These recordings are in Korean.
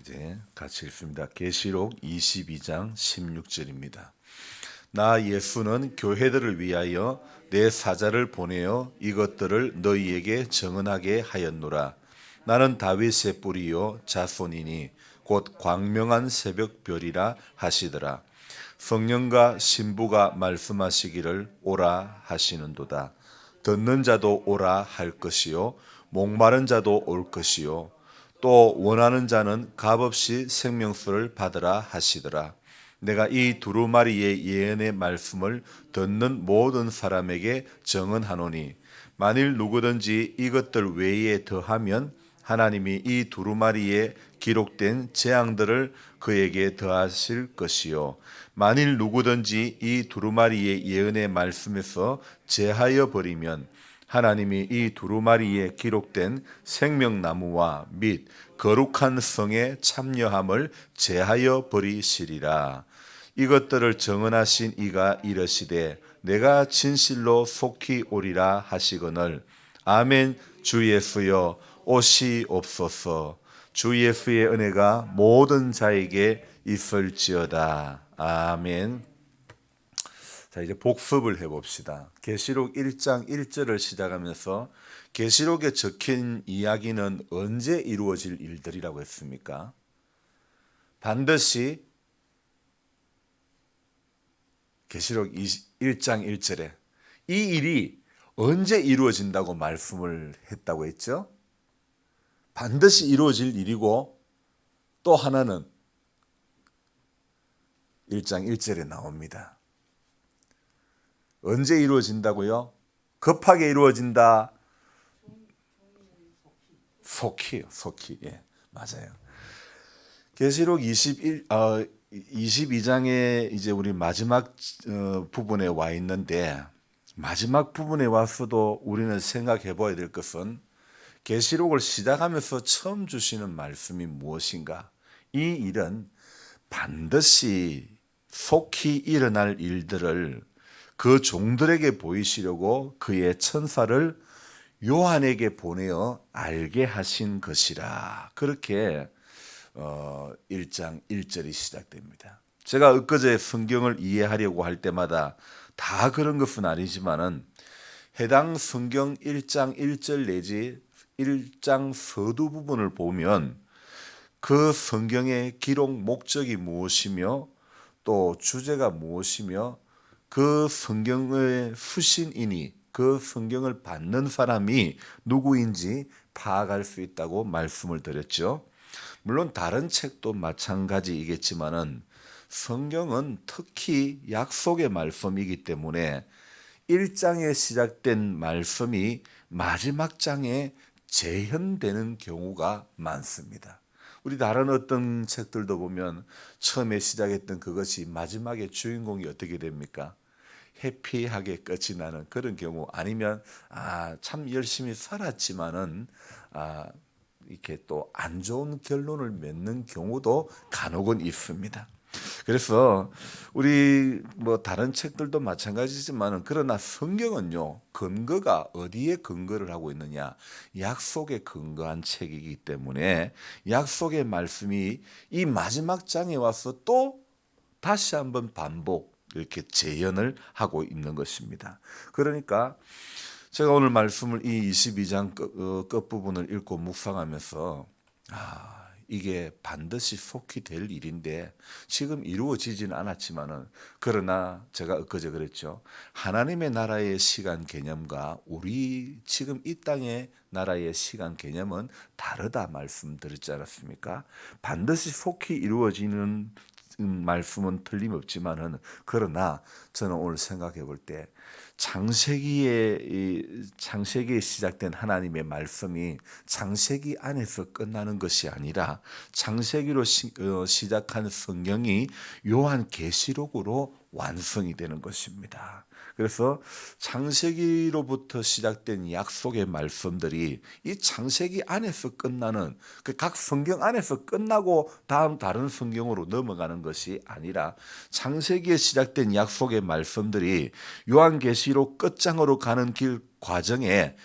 이제 같이 읽습니다. 계시록 22장 16절입니다. 나 예수는 교회들을 위하여 내 사자를 보내어 이것들을 너희에게 정언하게 하였노라. 나는 다윗의 뿌리요 자손이니 곧 광명한 새벽별이라 하시더라. 성령과 신부가 말씀하시기를 오라 하시는도다. 듣는 자도 오라 할 것이요 목마른 자도 올 것이요 또 원하는 자는 값없이 생명수를 받으라 하시더라. 내가 이 두루마리의 예언의 말씀을 듣는 모든 사람에게 정언하노니 만일 누구든지 이것들 외에 더하면 하나님이 이 두루마리에 기록된 재앙들을 그에게 더하실 것이요 만일 누구든지 이 두루마리의 예언의 말씀에서 제하여 버리면 하나님이 이 두루마리에 기록된 생명나무와 및 거룩한 성에 참여함을 제하여 버리시리라. 이것들을 정언하신 이가 이르시되 내가 진실로 속히 오리라 하시거늘 아멘. 주 예수여 오시옵소서. 주 예수의 은혜가 모든 자에게 있을지어다. 아멘. 자, 이제 복습을 해봅시다. 계시록 1장 1절을 시작하면서 계시록에 적힌 이야기는 언제 이루어질 일들이라고 했습니까? 반드시 계시록 1장 1절에 이 일이 언제 이루어진다고 말씀을 했다고 했죠? 반드시 이루어질 일이고 또 하나는 1장 1절에 나옵니다. 언제 이루어진다고요? 급하게 이루어진다. 속히. 예, 맞아요. 계시록 22장에 이제 우리 마지막 부분에 와 있는데 마지막 부분에 와서도 우리는 생각해 봐야 될 것은 계시록을 시작하면서 처음 주시는 말씀이 무엇인가? 이 일은 반드시 속히 일어날 일들을 그 종들에게 보이시려고 그의 천사를 요한에게 보내어 알게 하신 것이라. 그렇게 1장 1절이 시작됩니다. 제가 엊그제 성경을 이해하려고 할 때마다 다 그런 것은 아니지만은 해당 성경 1장 1절 내지 1장 서두 부분을 보면 그 성경의 기록 목적이 무엇이며 또 주제가 무엇이며 그 성경의 수신인이 그 성경을 받는 사람이 누구인지 파악할 수 있다고 말씀을 드렸죠. 물론 다른 책도 마찬가지이겠지만은 성경은 특히 약속의 말씀이기 때문에 1장에 시작된 말씀이 마지막 장에 재현되는 경우가 많습니다. 우리 다른 어떤 책들도 보면 처음에 시작했던 그것이 마지막에 주인공이 어떻게 됩니까? 해피하게 끝이 나는 그런 경우 아니면 참 열심히 살았지만은 이렇게 또 안 좋은 결론을 맺는 경우도 간혹은 있습니다. 그래서 우리 뭐 다른 책들도 마찬가지지만 그러나 성경은요 근거가 어디에 근거를 하고 있느냐 약속에 근거한 책이기 때문에 약속의 말씀이 이 마지막 장에 와서 또 다시 한번 반복 이렇게 재현을 하고 있는 것입니다. 그러니까 제가 오늘 말씀을 이 22장 끝부분을 읽고 묵상하면서 이게 반드시 속히 될 일인데 지금 이루어지지는 않았지만은 그러나 제가 엊그제 그랬죠. 하나님의 나라의 시간 개념과 우리 지금 이 땅의 나라의 시간 개념은 다르다 말씀드렸지 않았습니까? 반드시 속히 이루어지는 말씀은 틀림없지만은 그러나 저는 오늘 생각해 볼 때 창세기에 시작된 하나님의 말씀이 창세기 안에서 끝나는 것이 아니라 창세기로 시작한 성경이 요한계시록으로 완성이 되는 것입니다. 그래서 창세기로부터 시작된 약속의 말씀들이 이 창세기 안에서 끝나는 그 각 성경 안에서 끝나고 다른 성경으로 넘어가는 것이 아니라 창세기에 시작된 약속의 말씀들이 요한계시록 끝장으로 가는 길 과정에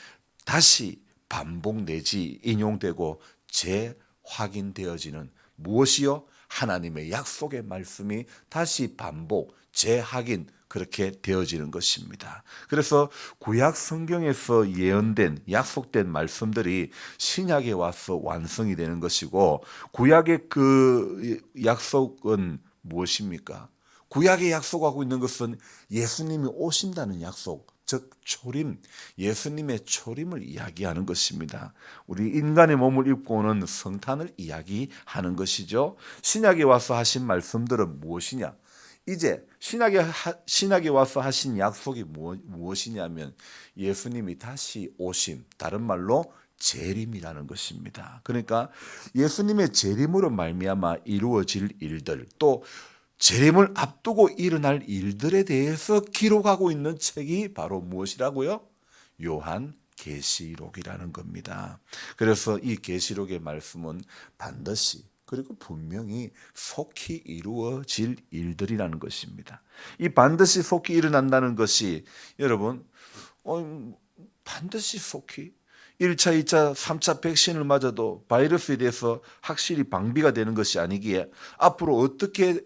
다시 반복 내지 인용되고 재확인되어지는 무엇이요? 하나님의 약속의 말씀이 다시 반복, 재확인 그렇게 되어지는 것입니다. 그래서 구약 성경에서 예언된 약속된 말씀들이 신약에 와서 완성이 되는 것이고, 구약의 그 약속은 무엇입니까? 구약에 약속하고 있는 것은 예수님이 오신다는 약속, 즉 초림, 예수님의 초림을 이야기하는 것입니다. 우리 인간의 몸을 입고 오는 성탄을 이야기하는 것이죠. 신약에 와서 하신 말씀들은 무엇이냐? 이제 신약에 와서 하신 약속이 무엇이냐면 예수님이 다시 오심, 다른 말로 재림이라는 것입니다. 그러니까 예수님의 재림으로 말미암아 이루어질 일들, 또 재림을 앞두고 일어날 일들에 대해서 기록하고 있는 책이 바로 무엇이라고요? 요한 계시록이라는 겁니다. 그래서 이 계시록의 말씀은 반드시 그리고 분명히 속히 이루어질 일들이라는 것입니다. 이 반드시 속히 일어난다는 것이 여러분 반드시 속히 1차, 2차, 3차 백신을 맞아도 바이러스에 대해서 확실히 방비가 되는 것이 아니기에 앞으로 어떻게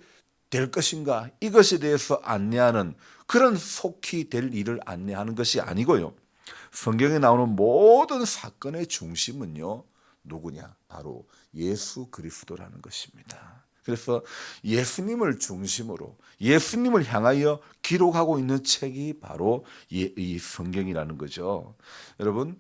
될 것인가 이것에 대해서 안내하는 그런 속히 될 일을 안내하는 것이 아니고요. 성경에 나오는 모든 사건의 중심은요. 누구냐? 바로 예수 그리스도라는 것입니다. 그래서 예수님을 중심으로 예수님을 향하여 기록하고 있는 책이 바로 이 성경이라는 거죠. 여러분,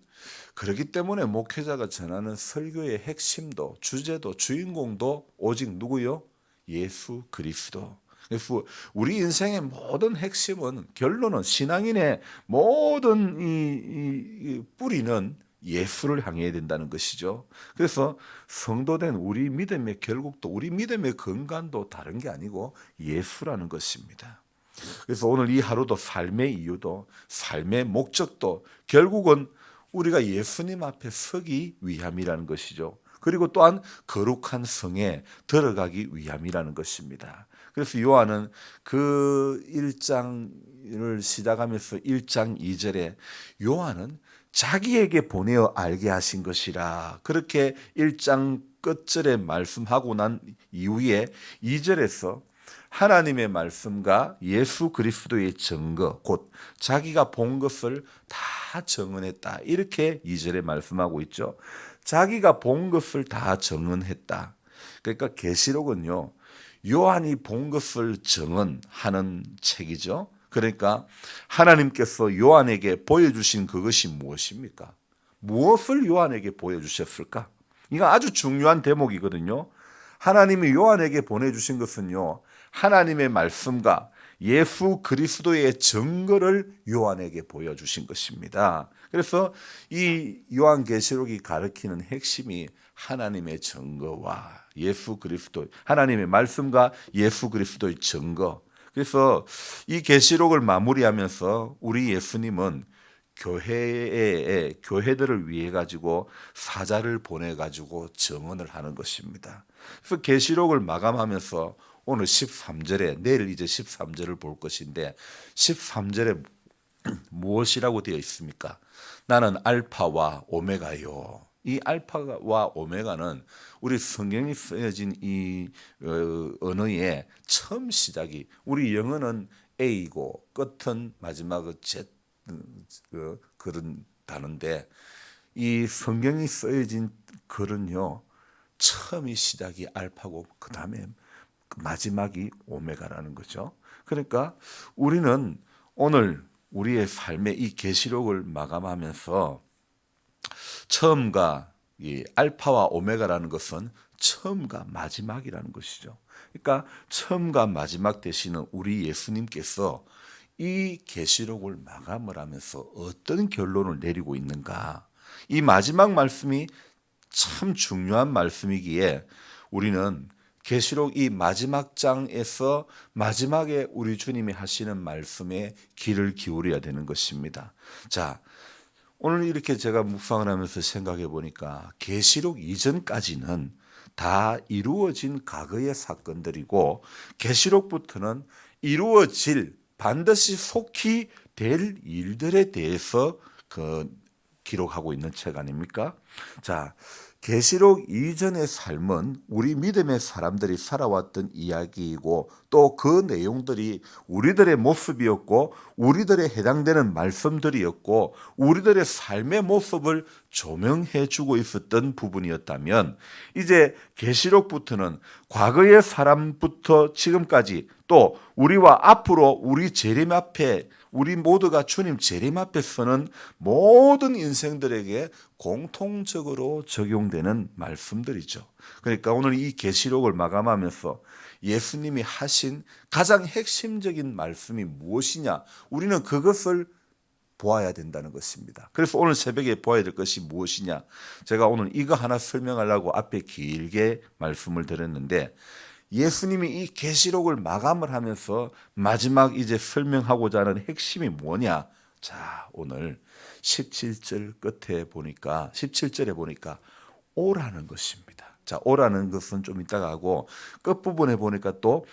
그렇기 때문에 목회자가 전하는 설교의 핵심도 주제도 주인공도 오직 누구요? 예수 그리스도. 그래서 우리 인생의 모든 핵심은 결론은 신앙인의 모든 이 뿌리는 예수를 향해야 된다는 것이죠. 그래서 성도된 우리 믿음의 결국도 우리 믿음의 근간도 다른 게 아니고 예수라는 것입니다. 그래서 오늘 이 하루도 삶의 이유도 삶의 목적도 결국은 우리가 예수님 앞에 서기 위함이라는 것이죠. 그리고 또한 거룩한 성에 들어가기 위함이라는 것입니다. 그래서 요한은 그 1장을 시작하면서 1장 2절에 요한은 자기에게 보내어 알게 하신 것이라 그렇게 1장 끝절에 말씀하고 난 이후에 2절에서 하나님의 말씀과 예수 그리스도의 증거 곧 자기가 본 것을 다 증언했다. 이렇게 2절에 말씀하고 있죠. 자기가 본 것을 다 증언했다. 그러니까 계시록은요. 요한이 본 것을 증언하는 책이죠. 그러니까 하나님께서 요한에게 보여주신 그것이 무엇입니까? 무엇을 요한에게 보여주셨을까? 이거 아주 중요한 대목이거든요. 하나님이 요한에게 보내주신 것은요. 하나님의 말씀과 예수 그리스도의 증거를 요한에게 보여주신 것입니다. 그래서 이 요한계시록이 가리키는 핵심이 하나님의 증거와 예수 그리스도, 하나님의 말씀과 예수 그리스도의 증거. 그래서 이 계시록을 마무리하면서 우리 예수님은 교회들을 위해 가지고 사자를 보내 가지고 증언을 하는 것입니다. 그래서 계시록을 마감하면서 오늘 13절에 내일 이제 13절을 볼 것인데 13절에 무엇이라고 되어 있습니까? 나는 알파와 오메가요. 이 알파와 오메가는 우리 성경이 쓰여진 이 언어의 처음 시작이 우리 영어는 A고 끝은 마지막은 Z 그런 단어인데 이 성경이 쓰여진 글은요 처음이 시작이 알파고 그 다음에 마지막이 오메가라는 거죠. 그러니까 우리는 오늘 우리의 삶의 이 계시록을 마감하면서 처음과 이 알파와 오메가라는 것은 처음과 마지막이라는 것이죠. 그러니까 처음과 마지막 되시는 우리 예수님께서 이 계시록을 마감을 하면서 어떤 결론을 내리고 있는가? 이 마지막 말씀이 참 중요한 말씀이기에 우리는 계시록 이 마지막 장에서 마지막에 우리 주님이 하시는 말씀에 귀를 기울여야 되는 것입니다. 자, 오늘 이렇게 제가 묵상을 하면서 생각해 보니까 계시록 이전까지는 다 이루어진 과거의 사건들이고 계시록부터는 이루어질 반드시 속히 될 일들에 대해서 기록하고 있는 책 아닙니까? 자, 계시록 이전의 삶은 우리 믿음의 사람들이 살아왔던 이야기이고 또 그 내용들이 우리들의 모습이었고 우리들에 해당되는 말씀들이었고 우리들의 삶의 모습을 조명해 주고 있었던 부분이었다면 이제 계시록부터는 과거의 사람부터 지금까지 또 우리와 앞으로 우리 재림 앞에 우리 모두가 주님 재림 앞에 서는 모든 인생들에게 공통적으로 적용되는 말씀들이죠. 그러니까 오늘 이 계시록을 마감하면서 예수님이 하신 가장 핵심적인 말씀이 무엇이냐? 우리는 그것을 보아야 된다는 것입니다. 그래서 오늘 새벽에 보아야 될 것이 무엇이냐? 제가 오늘 이거 하나 설명하려고 앞에 길게 말씀을 드렸는데 예수님이 이 계시록을 마감을 하면서 마지막 이제 설명하고자 하는 핵심이 뭐냐? 자, 오늘 17절 끝에 보니까 17절에 보니까 오라는 것입니다. 자, 오라는 것은 좀 이따가 하고 끝부분에 보니까 또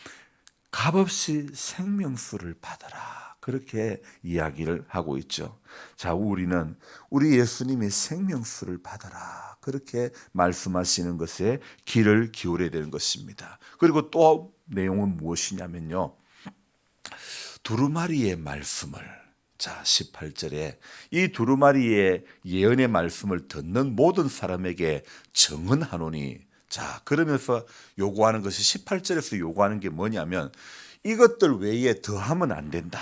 값없이 생명수를 받아라. 그렇게 이야기를 하고 있죠. 자, 우리는 우리 예수님의 생명수를 받아라. 그렇게 말씀하시는 것에 귀를 기울여야 되는 것입니다. 그리고 또 내용은 무엇이냐면요. 두루마리의 말씀을 자 18절에 이 두루마리의 예언의 말씀을 듣는 모든 사람에게 정언하노니 자 그러면서 요구하는 것이 18절에서 요구하는 게 뭐냐면 이것들 외에 더하면 안 된다.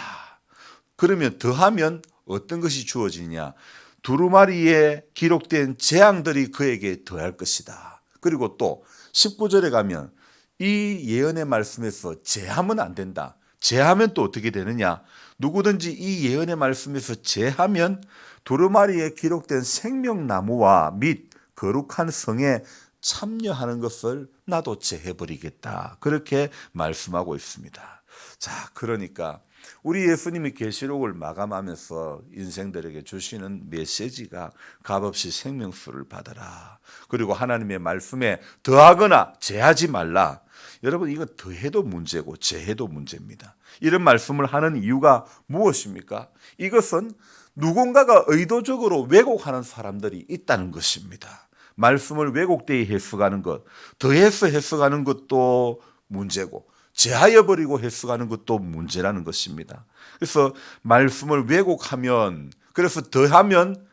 그러면 더하면 어떤 것이 주어지냐? 두루마리에 기록된 재앙들이 그에게 더할 것이다. 그리고 또 19절에 가면 이 예언의 말씀에서 제하면 안 된다. 제하면 또 어떻게 되느냐? 누구든지 이 예언의 말씀에서 제하면 두루마리에 기록된 생명나무와 및 거룩한 성에 참여하는 것을 나도 제해버리겠다. 그렇게 말씀하고 있습니다. 자, 그러니까 우리 예수님이 계시록을 마감하면서 인생들에게 주시는 메시지가 값없이 생명수를 받아라. 그리고 하나님의 말씀에 더하거나 제하지 말라. 여러분 이거 더해도 문제고 제해도 문제입니다. 이런 말씀을 하는 이유가 무엇입니까? 이것은 누군가가 의도적으로 왜곡하는 사람들이 있다는 것입니다. 말씀을 왜곡되이 해석하는 것, 더해서 해석하는 것도 문제고 제하여 버리고 해석하는 것도 문제라는 것입니다. 그래서 말씀을 왜곡하면 그래서 더하면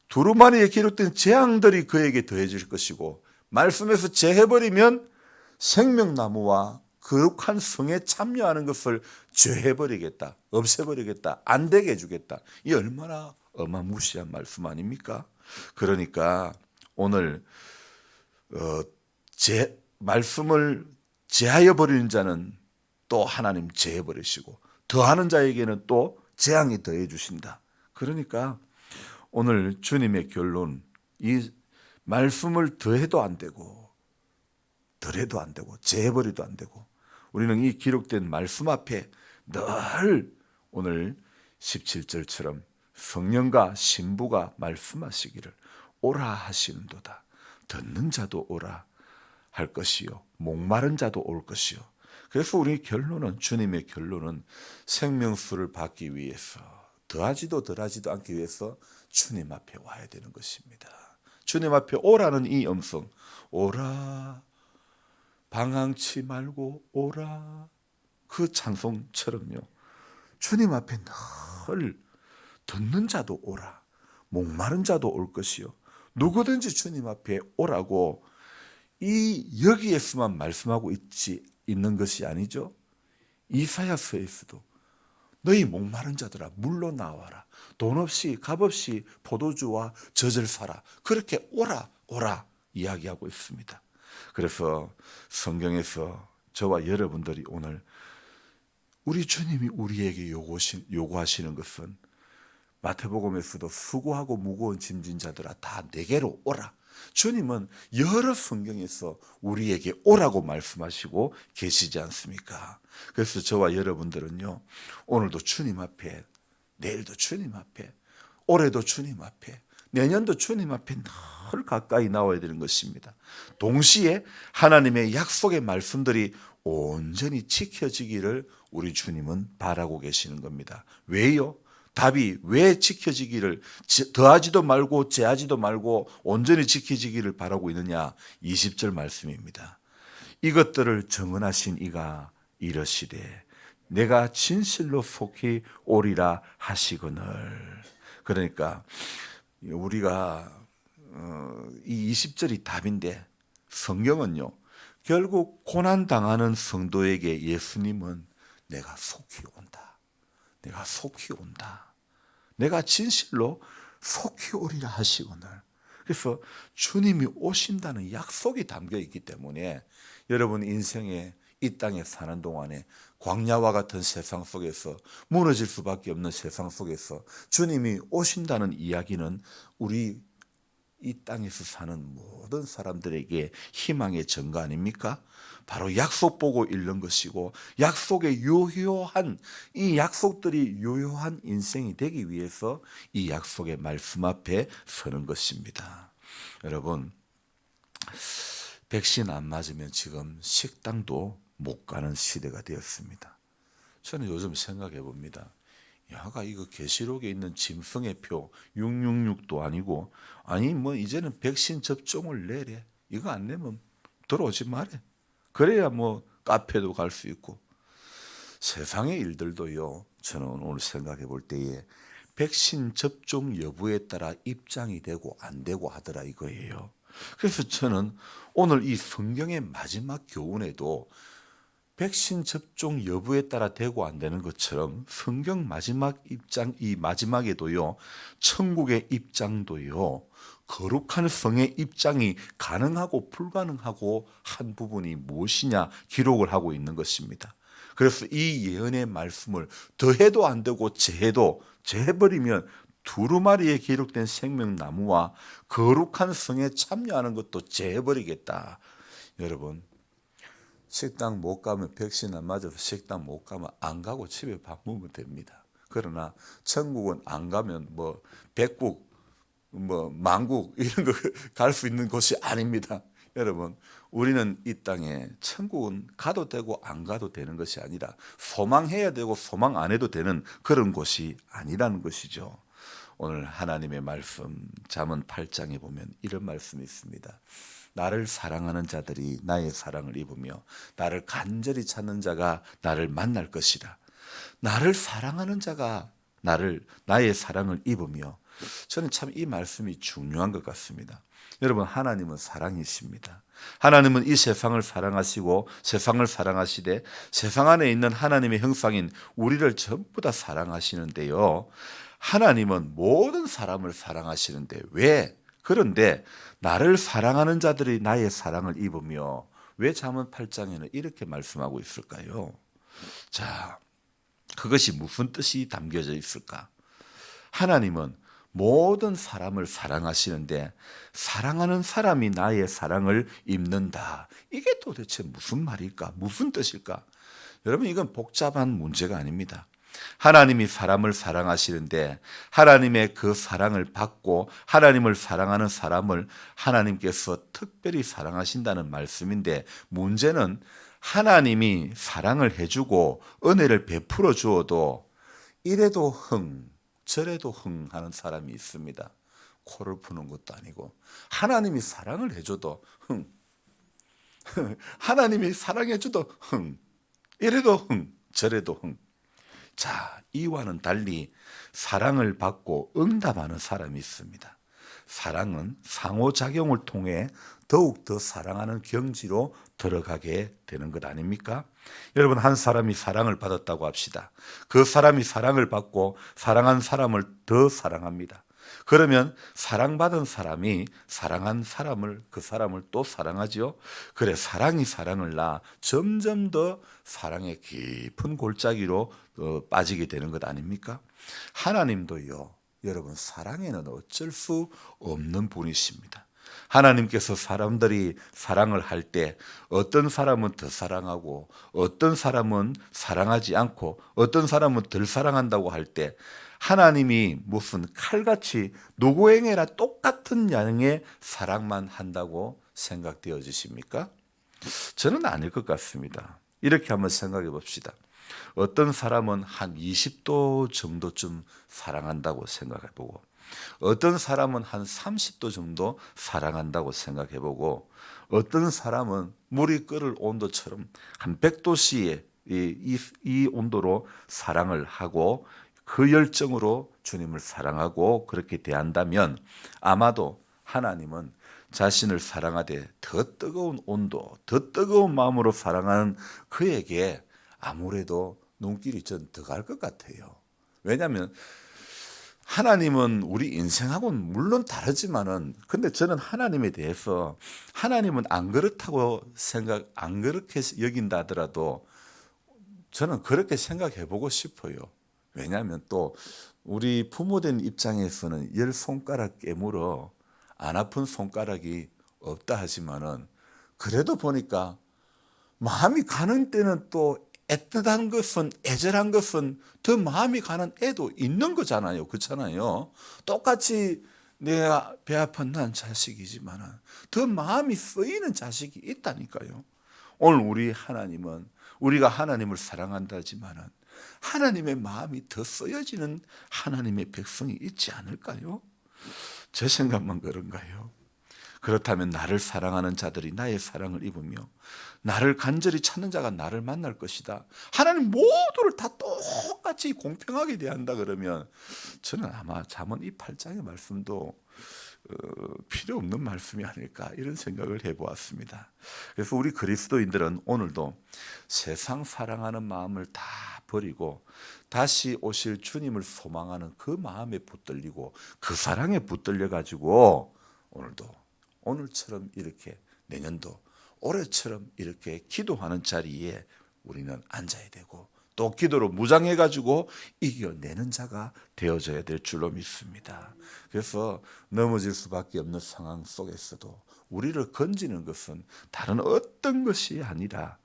두루마리에 기록된 재앙들이 그에게 더해질 것이고 말씀에서 제해버리면 생명나무와 거룩한 성에 참여하는 것을 죄해버리겠다, 없애버리겠다, 안 되게 해주겠다. 이 얼마나 어마무시한 말씀 아닙니까? 그러니까 오늘 말씀을 제하여 버리는 자는 또 하나님 제해 버리시고 더하는 자에게는 또 재앙이 더해 주신다. 그러니까 오늘 주님의 결론 이 말씀을 더해도 안 되고 덜해도 안 되고 제해 버리도 안 되고 우리는 이 기록된 말씀 앞에 늘 오늘 17절처럼 성령과 신부가 말씀하시기를 오라 하시는도다. 듣는 자도 오라 할 것이요 목마른 자도 올 것이요. 그래서 우리 결론은 주님의 결론은 생명수를 받기 위해서 더하지도 덜하지도 않기 위해서 주님 앞에 와야 되는 것입니다. 주님 앞에 오라는 이 음성 오라 방황치 말고 오라 그 찬송처럼요. 주님 앞에 늘 듣는 자도 오라 목마른 자도 올 것이요 누구든지 주님 앞에 오라고 이 여기에서만 말씀하고 있는 것이 아니죠. 이사야서에서도 너희 목마른 자들아 물로 나와라. 돈 없이 값없이 포도주와 젖을 사라. 그렇게 오라 이야기하고 있습니다. 그래서 성경에서 저와 여러분들이 오늘 우리 주님이 우리에게 요구하시는 것은 마태복음에서도 수고하고 무거운 짐진 자들아 다 내게로 오라. 주님은 여러 성경에서 우리에게 오라고 말씀하시고 계시지 않습니까? 그래서 저와 여러분들은요 오늘도 주님 앞에 내일도 주님 앞에 올해도 주님 앞에 내년도 주님 앞에 늘 가까이 나와야 되는 것입니다. 동시에 하나님의 약속의 말씀들이 온전히 지켜지기를 우리 주님은 바라고 계시는 겁니다. 왜요? 답이 왜 지켜지기를, 더하지도 말고 제하지도 말고 온전히 지켜지기를 바라고 있느냐? 20절 말씀입니다. 이것들을 정언하신 이가 이르시되 내가 진실로 속히 오리라 하시거늘. 그러니까 우리가 이 20절이 답인데, 성경은요 결국 고난당하는 성도에게 예수님은 내가 속히 온다, 내가 속히 온다, 내가 진실로 속히 오리라 하시거늘. 그래서 주님이 오신다는 약속이 담겨 있기 때문에 여러분 인생에 이 땅에 사는 동안에 광야와 같은 세상 속에서, 무너질 수밖에 없는 세상 속에서 주님이 오신다는 이야기는 우리 이 땅에서 사는 모든 사람들에게 희망의 증거 아닙니까? 바로 약속 보고 읽는 것이고, 약속의 유효한, 이 약속들이 유효한 인생이 되기 위해서 이 약속의 말씀 앞에 서는 것입니다. 여러분, 백신 안 맞으면 지금 식당도 못 가는 시대가 되었습니다. 저는 요즘 생각해 봅니다. 야가 이거 계시록에 있는 짐승의 표 666도 아니고, 아니 뭐 이제는 백신 접종을 내래. 이거 안 내면 들어오지 말래. 그래야 뭐 카페도 갈 수 있고. 세상의 일들도요, 저는 오늘 생각해 볼 때에 백신 접종 여부에 따라 입장이 되고 안 되고 하더라 이거예요. 그래서 저는 오늘 이 성경의 마지막 교훈에도 백신 접종 여부에 따라 되고 안 되는 것처럼 성경 마지막 입장, 이 마지막에도요, 천국의 입장도요, 거룩한 성의 입장이 가능하고 불가능하고 한 부분이 무엇이냐 기록을 하고 있는 것입니다. 그래서 이 예언의 말씀을 더해도 안 되고 제해버리면 두루마리에 기록된 생명나무와 거룩한 성에 참여하는 것도 제해버리겠다. 여러분, 식당 못 가면, 백신 안 맞아서 식당 못 가면 안 가고 집에 밥 먹으면 됩니다. 그러나 천국은 안 가면 뭐 백국, 뭐 만국 이런 거 갈 수 있는 곳이 아닙니다. 여러분, 우리는 이 땅에 천국은 가도 되고 안 가도 되는 것이 아니라 소망해야 되고 소망 안 해도 되는 그런 곳이 아니라는 것이죠. 오늘 하나님의 말씀 잠언 8장에 보면 이런 말씀이 있습니다. 나를 사랑하는 자들이 나의 사랑을 입으며 나를 간절히 찾는 자가 나를 만날 것이다. 나를 사랑하는 자가 나의 사랑을 입으며, 저는 참 이 말씀이 중요한 것 같습니다. 여러분, 하나님은 사랑이십니다. 하나님은 이 세상을 사랑하시고 세상을 사랑하시되 세상 안에 있는 하나님의 형상인 우리를 전부 다 사랑하시는데요, 하나님은 모든 사람을 사랑하시는데 왜? 그런데 나를 사랑하는 자들이 나의 사랑을 입으며, 왜 잠언 8장에는 이렇게 말씀하고 있을까요? 자, 그것이 무슨 뜻이 담겨져 있을까? 하나님은 모든 사람을 사랑하시는데 사랑하는 사람이 나의 사랑을 입는다. 이게 도대체 무슨 말일까? 무슨 뜻일까? 여러분, 이건 복잡한 문제가 아닙니다. 하나님이 사람을 사랑하시는데 하나님의 그 사랑을 받고 하나님을 사랑하는 사람을 하나님께서 특별히 사랑하신다는 말씀인데, 문제는 하나님이 사랑을 해주고 은혜를 베풀어 주어도 이래도 저래도 하는 사람이 있습니다. 코를 푸는 것도 아니고, 하나님이 사랑을 해줘도 하나님이 사랑해줘도 이래도 저래도 자, 이와는 달리 사랑을 받고 응답하는 사람이 있습니다. 사랑은 상호작용을 통해 더욱 더 사랑하는 경지로 들어가게 되는 것 아닙니까? 여러분, 한 사람이 사랑을 받았다고 합시다. 그 사람이 사랑을 받고 사랑한 사람을 더 사랑합니다. 그러면 사랑받은 사람이 사랑한 사람을, 그 사람을 또 사랑하지요. 그래, 사랑이 사랑을 낳아 점점 더 사랑의 깊은 골짜기로 빠지게 되는 것 아닙니까? 하나님도요, 여러분, 사랑에는 어쩔 수 없는 분이십니다. 하나님께서 사람들이 사랑을 할 때 어떤 사람은 더 사랑하고 어떤 사람은 사랑하지 않고 어떤 사람은 덜 사랑한다고 할 때, 하나님이 무슨 칼같이 누구에게나 똑같은 양의 사랑만 한다고 생각되어지십니까? 저는 아닐 것 같습니다. 이렇게 한번 생각해 봅시다. 어떤 사람은 한 20도 정도쯤 사랑한다고 생각해보고, 어떤 사람은 한 30도 정도 사랑한다고 생각해보고, 어떤 사람은 물이 끓을 온도처럼 한 100도씨의 이 온도로 사랑을 하고 그 열정으로 주님을 사랑하고 그렇게 대한다면, 아마도 하나님은 자신을 사랑하되 더 뜨거운 온도, 더 뜨거운 마음으로 사랑하는 그에게 아무래도 눈길이 전 더 갈 것 같아요. 왜냐하면 하나님은 우리 인생하고는 물론 다르지만은, 근데 저는 하나님에 대해서, 하나님은 안 그렇다고 안 그렇게 여긴다 하더라도 저는 그렇게 생각해 보고 싶어요. 왜냐하면 또 우리 부모된 입장에서는 열 손가락 깨물어 안 아픈 손가락이 없다 하지만은, 그래도 보니까 마음이 가는 때는 또 애틋한 것은, 애절한 것은 더 마음이 가는 애도 있는 거잖아요. 그렇잖아요. 똑같이 내가 배 아픈 난 자식이지만 더 마음이 쓰이는 자식이 있다니까요. 오늘 우리 하나님은, 우리가 하나님을 사랑한다지만은 하나님의 마음이 더 쓰여지는 하나님의 백성이 있지 않을까요? 제 생각만 그런가요? 그렇다면 나를 사랑하는 자들이 나의 사랑을 입으며 나를 간절히 찾는 자가 나를 만날 것이다. 하나님 모두를 다 똑같이 공평하게 대한다 그러면, 저는 아마 잠언 이 8장의 말씀도 필요 없는 말씀이 아닐까, 이런 생각을 해보았습니다. 그래서 우리 그리스도인들은 오늘도 세상 사랑하는 마음을 다 버리고 다시 오실 주님을 소망하는 그 마음에 붙들리고 그 사랑에 붙들려 가지고, 오늘처럼 이렇게, 내년도 올해처럼 이렇게 기도하는 자리에 우리는 앉아야 되고, 또 기도로 무장해 가지고 이겨내는 자가 되어져야 될 줄로 믿습니다. 그래서 넘어질 수밖에 없는 상황 속에서도 우리를 건지는 것은 다른 어떤 것이 아니라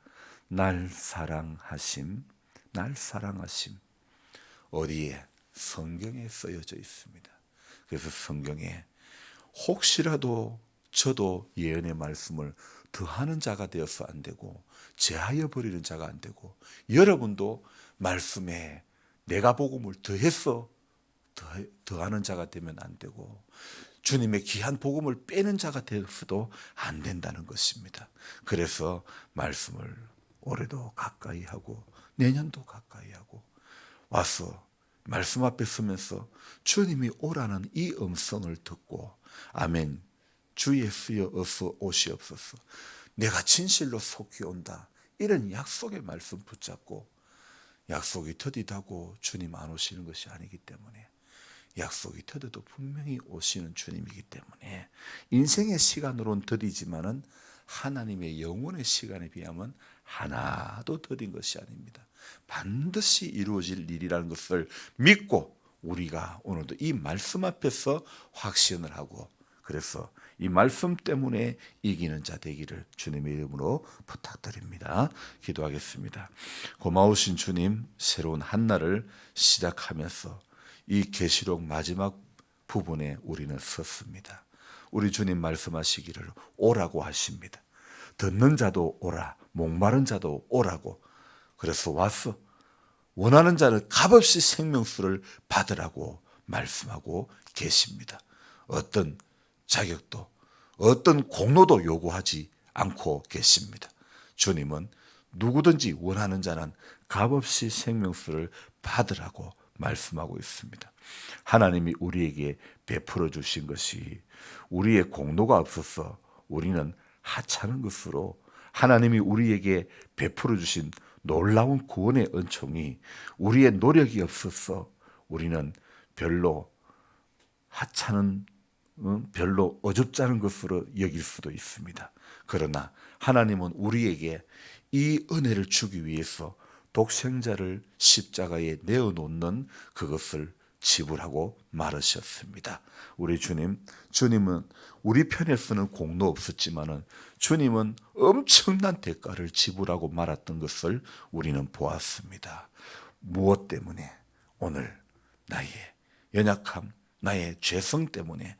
날 사랑하심, 날 사랑하심. 어디에? 성경에 쓰여져 있습니다. 그래서 성경에 혹시라도 저도 예언의 말씀을 더하는 자가 되어서 안 되고, 제하여 버리는 자가 안 되고, 여러분도 말씀에 내가 복음을 더해서 더하는 자가 되면 안 되고, 주님의 귀한 복음을 빼는 자가 되어서도 안 된다는 것입니다. 그래서 말씀을 올해도 가까이 하고 내년도 가까이 하고 와서 말씀 앞에 서면서 주님이 오라는 이 음성을 듣고, 아멘, 주 예수여 어서 오시옵소서, 내가 진실로 속히 온다, 이런 약속의 말씀 붙잡고, 약속이 더디다고 주님 안 오시는 것이 아니기 때문에, 약속이 더뎌도 분명히 오시는 주님이기 때문에, 인생의 시간으로는 더디지만은 하나님의 영혼의 시간에 비하면 하나도 더딘 것이 아닙니다. 반드시 이루어질 일이라는 것을 믿고 우리가 오늘도 이 말씀 앞에서 확신을 하고, 그래서 이 말씀 때문에 이기는 자 되기를 주님의 이름으로 부탁드립니다. 기도하겠습니다. 고마우신 주님, 새로운 한 날을 시작하면서 이 계시록 마지막 부분에 우리는 섰습니다. 우리 주님 말씀하시기를 오라고 하십니다. 듣는 자도 오라, 목마른 자도 오라고. 그래서 와서 원하는 자는 값없이 생명수를 받으라고 말씀하고 계십니다. 어떤 자격도, 어떤 공로도 요구하지 않고 계십니다. 주님은 누구든지 원하는 자는 값없이 생명수를 받으라고 말씀하고 있습니다. 하나님이 우리에게 베풀어 주신 것이 우리의 공로가 없어서 우리는 하찮은 것으로, 하나님이 우리에게 베풀어 주신 놀라운 구원의 은총이 우리의 노력이 없어서 우리는 별로 하찮은, 별로 어줍지 않은 것으로 여길 수도 있습니다. 그러나 하나님은 우리에게 이 은혜를 주기 위해서 독생자를 십자가에 내어놓는 그것을 지불하고 말하셨습니다. 우리 주님은 우리 편에서는 공로 없었지만은 주님은 엄청난 대가를 지불하고 말았던 것을 우리는 보았습니다. 무엇 때문에? 오늘 나의 연약함, 나의 죄성 때문에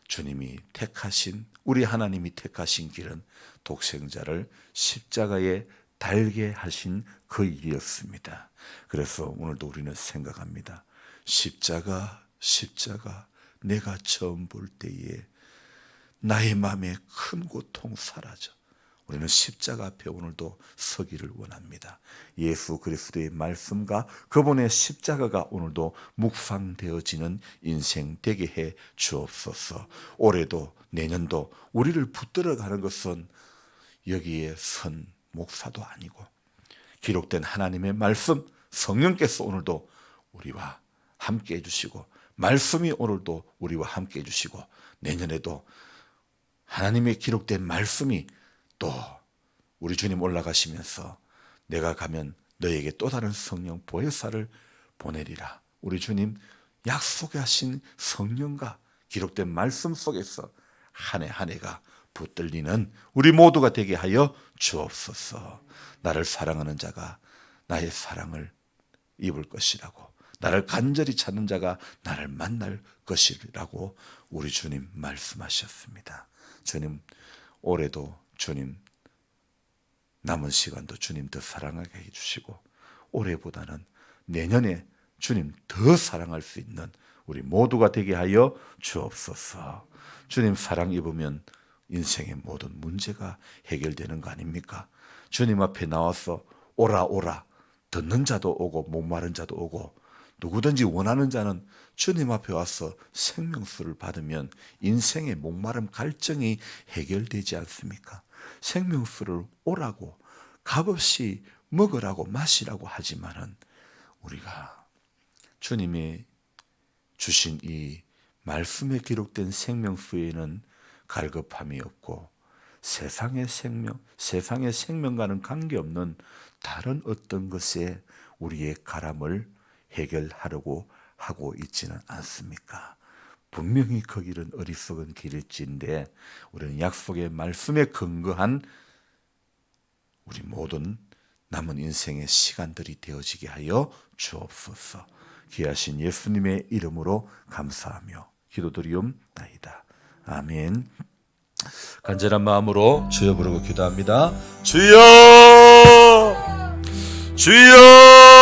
주님이 택하신, 우리 하나님이 택하신 길은 독생자를 십자가에 달게 하신 그 일이었습니다. 그래서 오늘도 우리는 생각합니다. 십자가 내가 처음 볼 때에 나의 마음에 큰 고통 사라져. 우리는 십자가 앞에 오늘도 서기를 원합니다. 예수 그리스도의 말씀과 그분의 십자가가 오늘도 묵상되어지는 인생 되게 해 주옵소서. 올해도 내년도 우리를 붙들어가는 것은 여기에 선 목사도 아니고 기록된 하나님의 말씀, 성령께서 오늘도 우리와 함께 해주시고 말씀이 오늘도 우리와 함께 해주시고 내년에도 하나님의 기록된 말씀이 또 우리 주님 올라가시면서 내가 가면 너에게 또 다른 성령 보혜사를 보내리라. 우리 주님 약속하신 성령과 기록된 말씀 속에서 한 해 한 해가 붙들리는 우리 모두가 되게 하여 주옵소서. 나를 사랑하는 자가 나의 사랑을 입을 것이라고, 나를 간절히 찾는 자가 나를 만날 것이라고 우리 주님 말씀하셨습니다. 주님 올해도 주님 남은 시간도 주님 더 사랑하게 해주시고 올해보다는 내년에 주님 더 사랑할 수 있는 우리 모두가 되게 하여 주옵소서. 주님 사랑 입으면 인생의 모든 문제가 해결되는 거 아닙니까? 주님 앞에 나와서 오라 오라 듣는 자도 오고 목마른 자도 오고 누구든지 원하는 자는 주님 앞에 와서 생명수를 받으면 인생의 목마름 갈증이 해결되지 않습니까? 생명수를 오라고 값없이 먹으라고 마시라고 하지만은 우리가 주님이 주신 이 말씀에 기록된 생명수에는 갈급함이 없고 세상의 생명과는 관계없는 다른 어떤 것에 우리의 가람을 해결하려고 하고 있지는 않습니까? 분명히 그 길은 어리석은 길일진데 우리는 약속의 말씀에 근거한 우리 모든 남은 인생의 시간들이 되어지게 하여 주옵소서. 귀하신 예수님의 이름으로 감사하며 기도드리옵나이다. 아멘. 간절한 마음으로 주여 부르고 기도합니다. 주여 주여